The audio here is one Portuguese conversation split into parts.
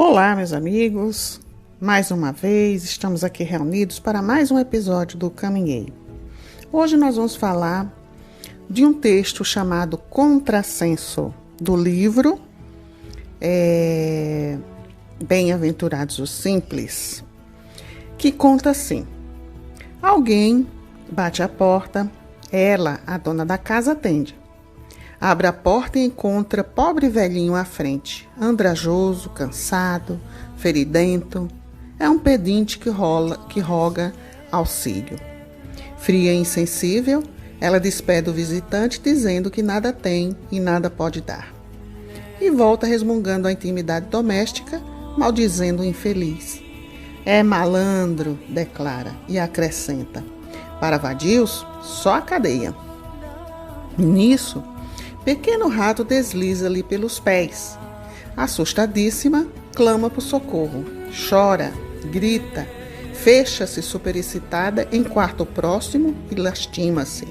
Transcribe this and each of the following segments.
Olá, meus amigos. Mais uma vez estamos aqui reunidos para mais um episódio do Caminhei. Hoje nós vamos falar de um texto chamado Contrassenso, do livro Bem-aventurados os Simples, que conta assim: alguém bate à porta, ela, a dona da casa, atende. Abre a porta e encontra pobre velhinho à frente, andrajoso, cansado, feridento. É um pedinte que roga auxílio. Fria e insensível, ela despede o visitante dizendo que nada tem e nada pode dar. E volta resmungando a intimidade doméstica, maldizendo o infeliz. É malandro, declara, e acrescenta: para vadios, só a cadeia. Nisso, pequeno rato desliza-lhe pelos pés. Assustadíssima, clama por socorro. Chora, grita, fecha-se superexcitada em quarto próximo e lastima-se.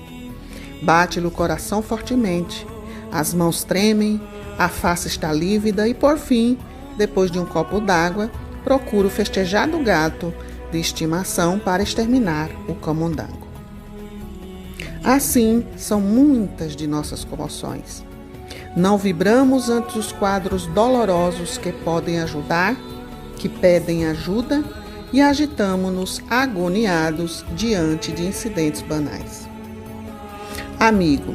Bate-lhe o coração fortemente. As mãos tremem, a face está lívida e, por fim, depois de um copo d'água, procura o festejado gato de estimação para exterminar o camundongo. Assim, são muitas de nossas comoções. Não vibramos ante os quadros dolorosos que podem ajudar, que pedem ajuda, e agitamo-nos agoniados diante de incidentes banais. Amigo,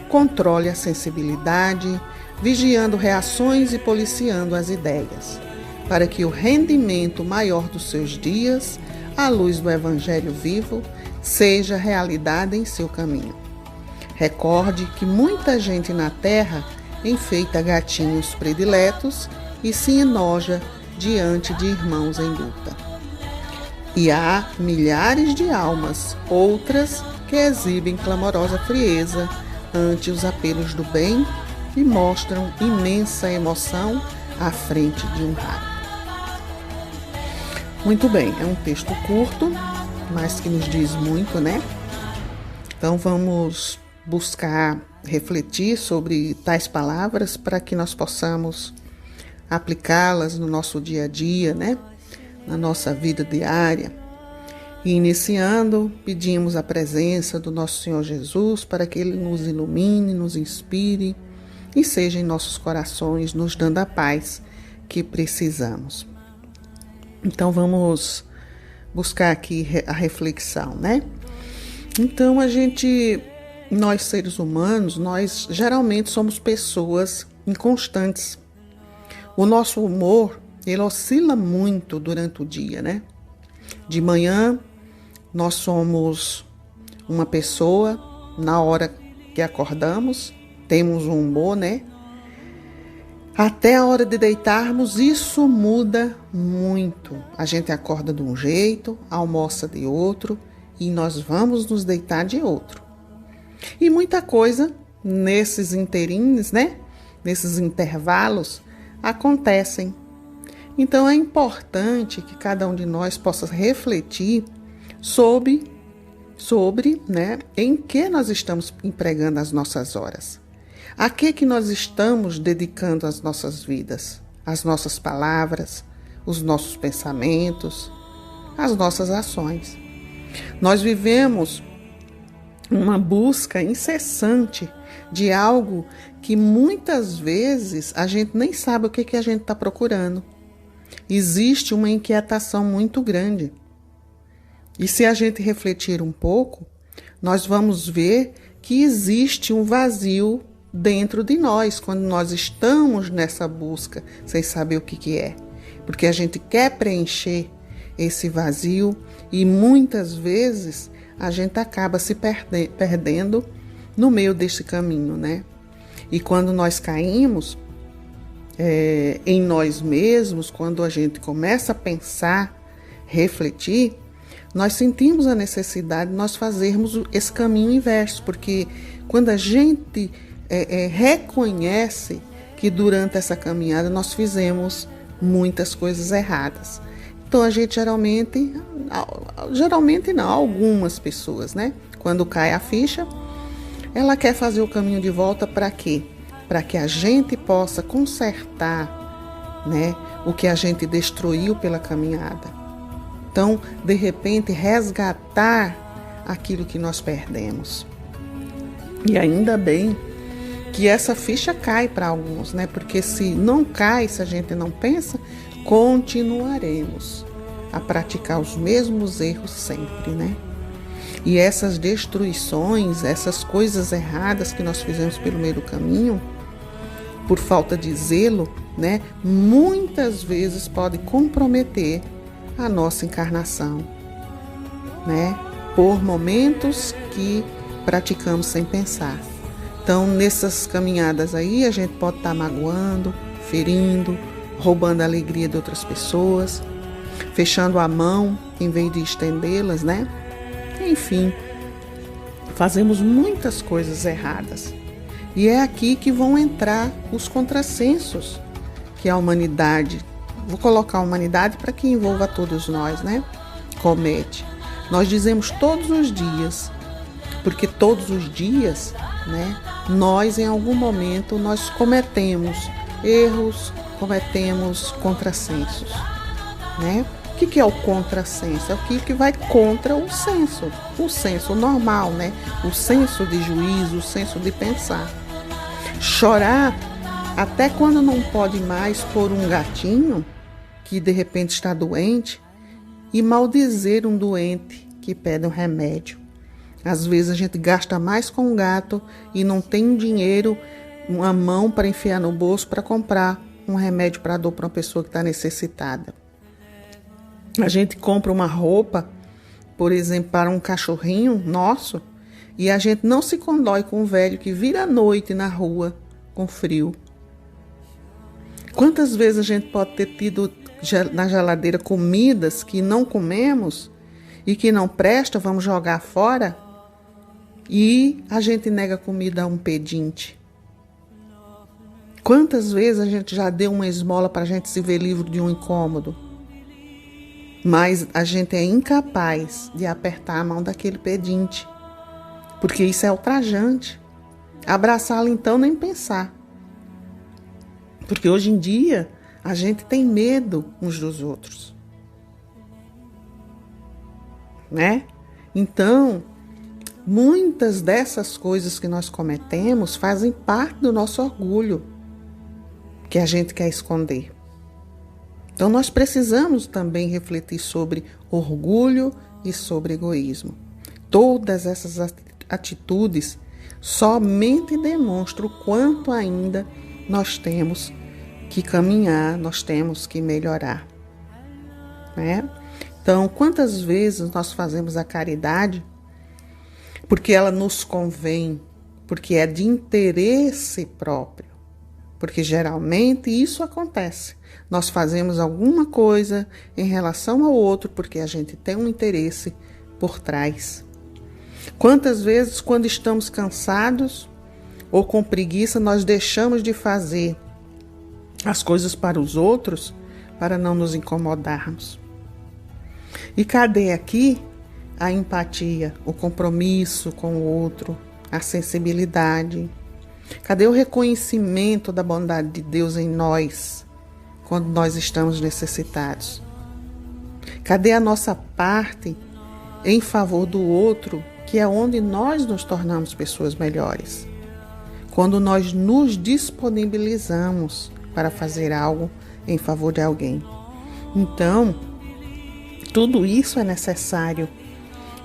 controle a sensibilidade, vigiando reações e policiando as ideias, para que o rendimento maior dos seus dias, à luz do Evangelho vivo, seja realidade em seu caminho. Recorde que muita gente na terra enfeita gatinhos prediletos e se enoja diante de irmãos em luta. E há milhares de almas, outras que exibem clamorosa frieza ante os apelos do bem e mostram imensa emoção à frente de um raro. Muito bem, é um texto curto, mas que nos diz muito, né? Então vamos buscar refletir sobre tais palavras para que nós possamos aplicá-las no nosso dia a dia, né? Na nossa vida diária. E iniciando, pedimos a presença do nosso Senhor Jesus para que Ele nos ilumine, nos inspire e seja em nossos corações, nos dando a paz que precisamos. Então vamos buscar aqui a reflexão, né? Então nós seres humanos, nós geralmente somos pessoas inconstantes. O nosso humor, ele oscila muito durante o dia, né? De manhã, nós somos uma pessoa, na hora que acordamos, temos um humor, né? Até a hora de deitarmos, isso muda muito. A gente acorda de um jeito, almoça de outro e nós vamos nos deitar de outro. E muita coisa nesses inteirinhos, né? Nesses intervalos, acontecem. Então é importante que cada um de nós possa refletir sobre, né, em que nós estamos empregando as nossas horas. A que nós estamos dedicando as nossas vidas, as nossas palavras, os nossos pensamentos, as nossas ações. Nós vivemos uma busca incessante de algo que muitas vezes a gente nem sabe o que a gente está procurando. Existe uma inquietação muito grande. E se a gente refletir um pouco, nós vamos ver que existe um vazio dentro de nós, quando nós estamos nessa busca, sem saber o que é. Porque a gente quer preencher esse vazio e muitas vezes a gente acaba se perdendo no meio desse caminho, né? E quando nós caímos em nós mesmos, quando a gente começa a pensar, refletir, nós sentimos a necessidade de nós fazermos esse caminho inverso, porque quando a gente reconhece que durante essa caminhada nós fizemos muitas coisas erradas. Então a gente geralmente não, algumas pessoas, né? Quando cai a ficha, ela quer fazer o caminho de volta para quê? Para que a gente possa consertar né? O que a gente destruiu pela caminhada. Então, de repente, resgatar aquilo que nós perdemos. E ainda bem que essa ficha cai para alguns, né? Porque se não cai, se a gente não pensa, continuaremos a praticar os mesmos erros sempre, né? E essas destruições, essas coisas erradas que nós fizemos pelo meio do caminho, por falta de zelo, né? Muitas vezes pode comprometer a nossa encarnação, né? Por momentos que praticamos sem pensar. Então, nessas caminhadas aí, a gente pode estar magoando, ferindo, roubando a alegria de outras pessoas, fechando a mão em vez de estendê-las, né? Enfim, fazemos muitas coisas erradas. E é aqui que vão entrar os contrassensos que a humanidade, vou colocar a humanidade para que envolva todos nós, né? Comete. Nós dizemos todos os dias, porque todos os dias, né, nós em algum momento nós cometemos erros, cometemos contrassensos, né? O que é o contrassenso? É aquilo que vai contra o senso normal, né? O senso de juízo, o senso de pensar. Chorar até quando não pode mais por um gatinho que de repente está doente e maldizer um doente que pede um remédio. Às vezes a gente gasta mais com um gato e não tem dinheiro, uma mão para enfiar no bolso para comprar um remédio para dor para uma pessoa que está necessitada. A gente compra uma roupa, por exemplo, para um cachorrinho nosso e a gente não se condói com um velho que vira à noite na rua com frio. Quantas vezes a gente pode ter tido na geladeira comidas que não comemos e que não presta, vamos jogar fora? E a gente nega comida a um pedinte. Quantas vezes a gente já deu uma esmola para a gente se ver livre de um incômodo? Mas a gente é incapaz de apertar a mão daquele pedinte, porque isso é ultrajante. Abraçá-lo então nem pensar. Porque hoje em dia a gente tem medo uns dos outros, né? Então, muitas dessas coisas que nós cometemos fazem parte do nosso orgulho, que a gente quer esconder. Então, nós precisamos também refletir sobre orgulho e sobre egoísmo. Todas essas atitudes somente demonstram o quanto ainda nós temos que caminhar, nós temos que melhorar, né? Então, quantas vezes nós fazemos a caridade porque ela nos convém, porque é de interesse próprio, porque geralmente isso acontece. Nós fazemos alguma coisa em relação ao outro porque a gente tem um interesse por trás. Quantas vezes, quando estamos cansados ou com preguiça, nós deixamos de fazer as coisas para os outros para não nos incomodarmos? E cadê aqui a empatia, o compromisso com o outro, a sensibilidade? Cadê o reconhecimento da bondade de Deus em nós quando nós estamos necessitados? Cadê a nossa parte em favor do outro, que é onde nós nos tornamos pessoas melhores? Quando nós nos disponibilizamos para fazer algo em favor de alguém. Então, tudo isso é necessário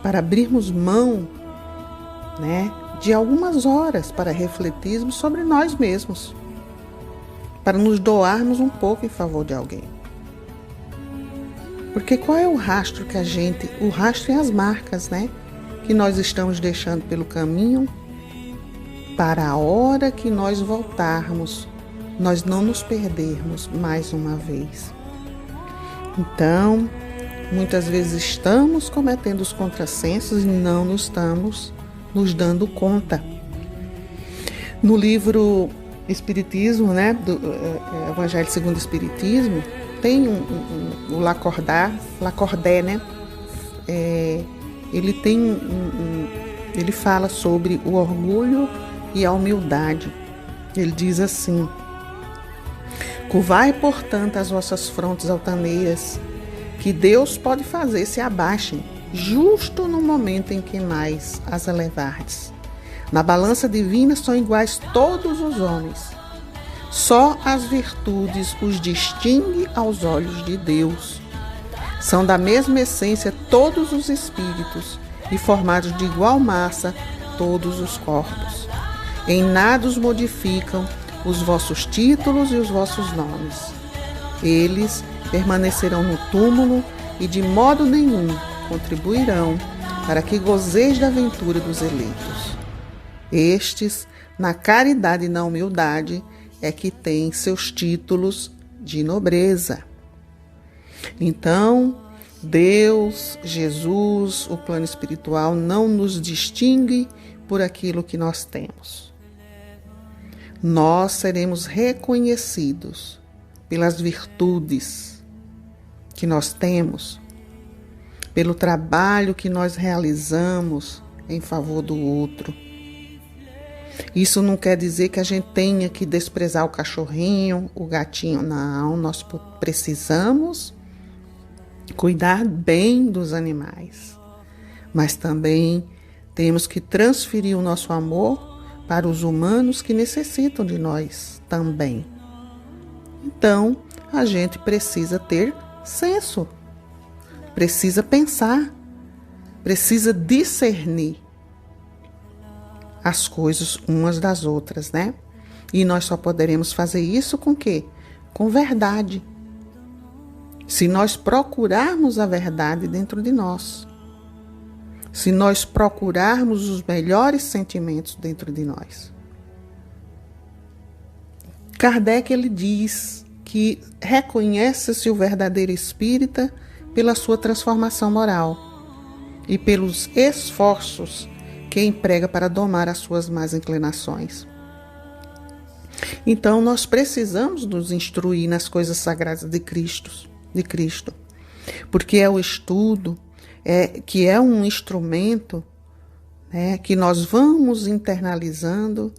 para abrirmos mão, né, de algumas horas para refletirmos sobre nós mesmos, para nos doarmos um pouco em favor de alguém. Porque qual é o rastro que o rastro é as marcas, né, que nós estamos deixando pelo caminho, para a hora que nós voltarmos, nós não nos perdermos mais uma vez. Então, muitas vezes estamos cometendo os contrassensos e não nos estamos nos dando conta. No livro Espiritismo, né, do Evangelho segundo o Espiritismo, tem o Lacordaire, né? Ele fala sobre o orgulho e a humildade. Ele diz assim: Curvai, portanto, as vossas frontes altaneiras, que Deus pode fazer se abaixem, justo no momento em que mais as elevardes. Na balança divina são iguais todos os homens. Só as virtudes os distingue aos olhos de Deus. São da mesma essência todos os espíritos e formados de igual massa todos os corpos. Em nada os modificam os vossos títulos e os vossos nomes. Eles permanecerão no túmulo e de modo nenhum contribuirão para que gozeis da ventura dos eleitos. Estes, na caridade e na humildade, é que têm seus títulos de nobreza. Então, Deus, Jesus, o plano espiritual não nos distingue por aquilo que nós temos. Nós seremos reconhecidos pelas virtudes que nós temos, pelo trabalho que nós realizamos em favor do outro. Isso não quer dizer que a gente tenha que desprezar o cachorrinho, o gatinho. Não, nós precisamos cuidar bem dos animais, mas também temos que transferir o nosso amor para os humanos que necessitam de nós também. Então, a gente precisa ter senso, precisa pensar, precisa discernir as coisas umas das outras, né? E nós só poderemos fazer isso com quê? Com verdade. Se nós procurarmos a verdade dentro de nós. Se nós procurarmos os melhores sentimentos dentro de nós. Kardec, ele diz que reconhece-se o verdadeiro espírita pela sua transformação moral e pelos esforços que emprega para domar as suas más inclinações. Então, nós precisamos nos instruir nas coisas sagradas de Cristo, porque é o estudo, que é um instrumento, né, que nós vamos internalizando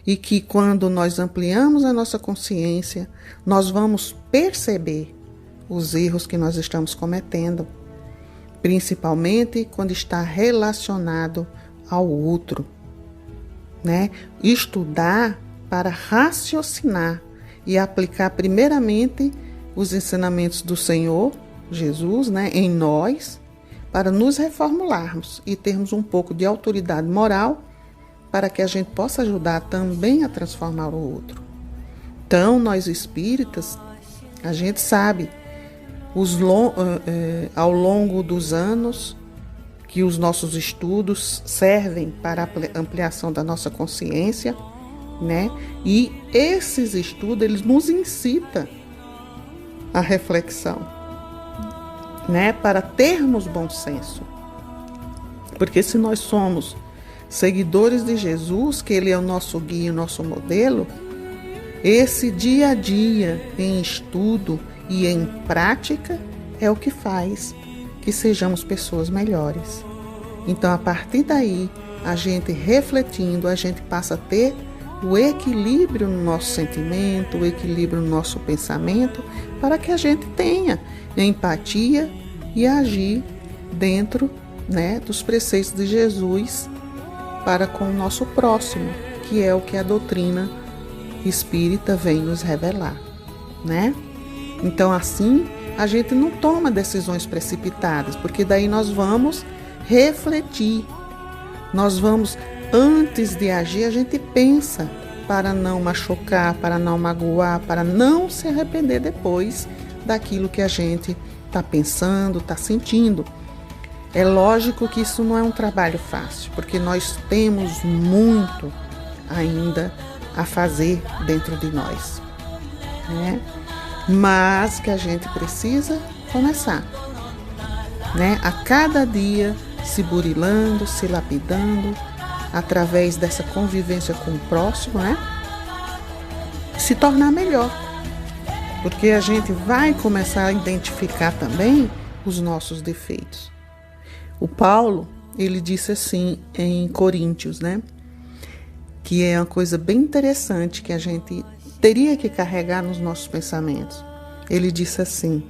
e que quando nós ampliamos a nossa consciência, nós vamos perceber os erros que nós estamos cometendo, principalmente quando está relacionado ao outro, né? Estudar para raciocinar e aplicar primeiramente os ensinamentos do Senhor Jesus, né, em nós, para nos reformularmos e termos um pouco de autoridade moral para que a gente possa ajudar também a transformar o outro. Então, nós espíritas, a gente sabe, ao longo dos anos, que os nossos estudos servem para a ampliação da nossa consciência, né? E esses estudos, eles nos incitam à reflexão, né? Para termos bom senso. Porque se nós somos seguidores de Jesus, que Ele é o nosso guia, o nosso modelo, esse dia a dia em estudo e em prática é o que faz que sejamos pessoas melhores. Então, a partir daí, a gente refletindo, a gente passa a ter o equilíbrio no nosso sentimento, o equilíbrio no nosso pensamento, para que a gente tenha empatia e agir dentro, né, dos preceitos de Jesus para com o nosso próximo, que é o que a doutrina espírita vem nos revelar, né? Então, assim, a gente não toma decisões precipitadas, porque daí nós vamos refletir. Nós vamos, antes de agir, a gente pensa para não machucar, para não magoar, para não se arrepender depois daquilo que a gente está pensando, está sentindo. É lógico que isso não é um trabalho fácil, porque nós temos muito ainda a fazer dentro de nós, né? Mas que a gente precisa começar, né? A cada dia se burilando, se lapidando, através dessa convivência com o próximo, né? Se tornar melhor, porque a gente vai começar a identificar também os nossos defeitos. O Paulo, ele disse assim em Coríntios, né? Que é uma coisa bem interessante que a gente teria que carregar nos nossos pensamentos. Ele disse assim: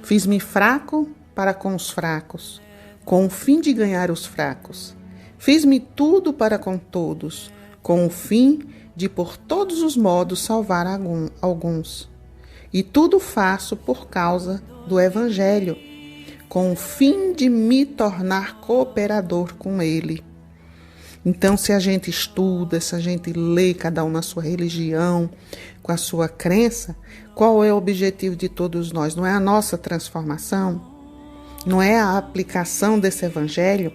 fiz-me fraco para com os fracos, com o fim de ganhar os fracos. Fiz-me tudo para com todos, com o fim de por todos os modos salvar alguns. E tudo faço por causa do Evangelho, com o fim de me tornar cooperador com ele. Então, se a gente estuda, se a gente lê, cada um na sua religião, com a sua crença, qual é o objetivo de todos nós? Não é a nossa transformação? Não é a aplicação desse Evangelho?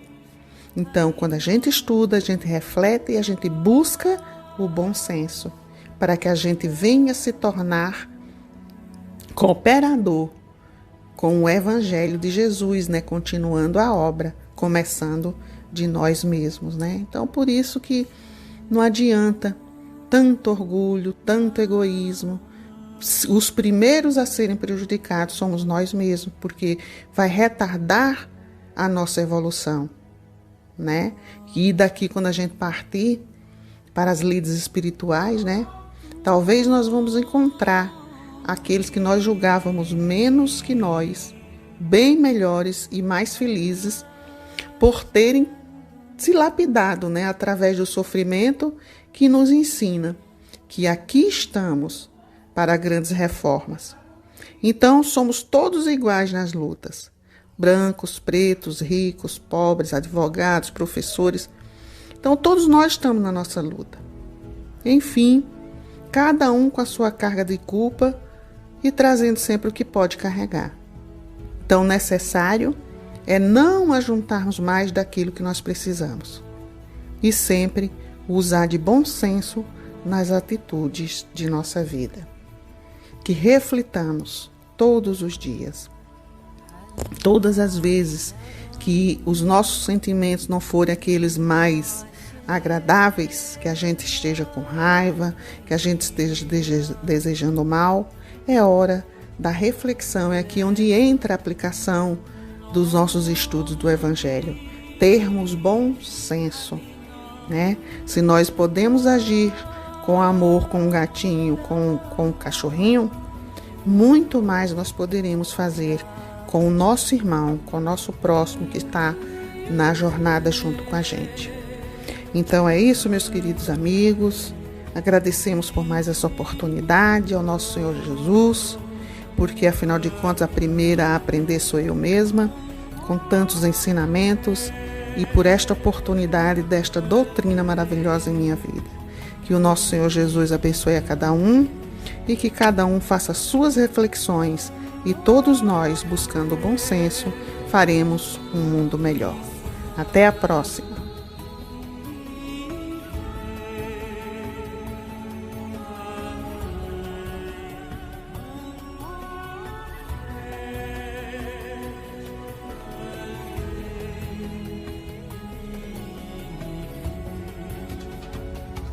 Então, quando a gente estuda, a gente reflete e a gente busca o bom senso, para que a gente venha se tornar cooperador com o Evangelho de Jesus, né? Continuando a obra, começando de nós mesmos, né? Então, por isso que não adianta tanto orgulho, tanto egoísmo. Os primeiros a serem prejudicados somos nós mesmos, porque vai retardar a nossa evolução, né? E daqui, quando a gente partir para as lides espirituais, né? Talvez nós vamos encontrar aqueles que nós julgávamos menos que nós, bem melhores e mais felizes, por terem se lapidado, né? Através do sofrimento que nos ensina que aqui estamos para grandes reformas. Então, somos todos iguais nas lutas. Brancos, pretos, ricos, pobres, advogados, professores. Então, todos nós estamos na nossa luta. Enfim, cada um com a sua carga de culpa e trazendo sempre o que pode carregar. Então, necessário é não ajuntarmos mais daquilo que nós precisamos. E sempre usar de bom senso nas atitudes de nossa vida. Que reflitamos todos os dias. Todas as vezes que os nossos sentimentos não forem aqueles mais agradáveis, que a gente esteja com raiva, que a gente esteja desejando mal, é hora da reflexão, é aqui onde entra a aplicação dos nossos estudos do Evangelho. Termos bom senso, né? Se nós podemos agir com amor com um gatinho, com um cachorrinho, muito mais nós poderemos fazer com o nosso irmão, com o nosso próximo que está na jornada junto com a gente. Então é isso, meus queridos amigos. Agradecemos por mais essa oportunidade ao nosso Senhor Jesus, porque afinal de contas a primeira a aprender sou eu mesma, com tantos ensinamentos, e por esta oportunidade desta doutrina maravilhosa em minha vida. Que o nosso Senhor Jesus abençoe a cada um e que cada um faça suas reflexões e todos nós, buscando o bom senso, faremos um mundo melhor. Até a próxima!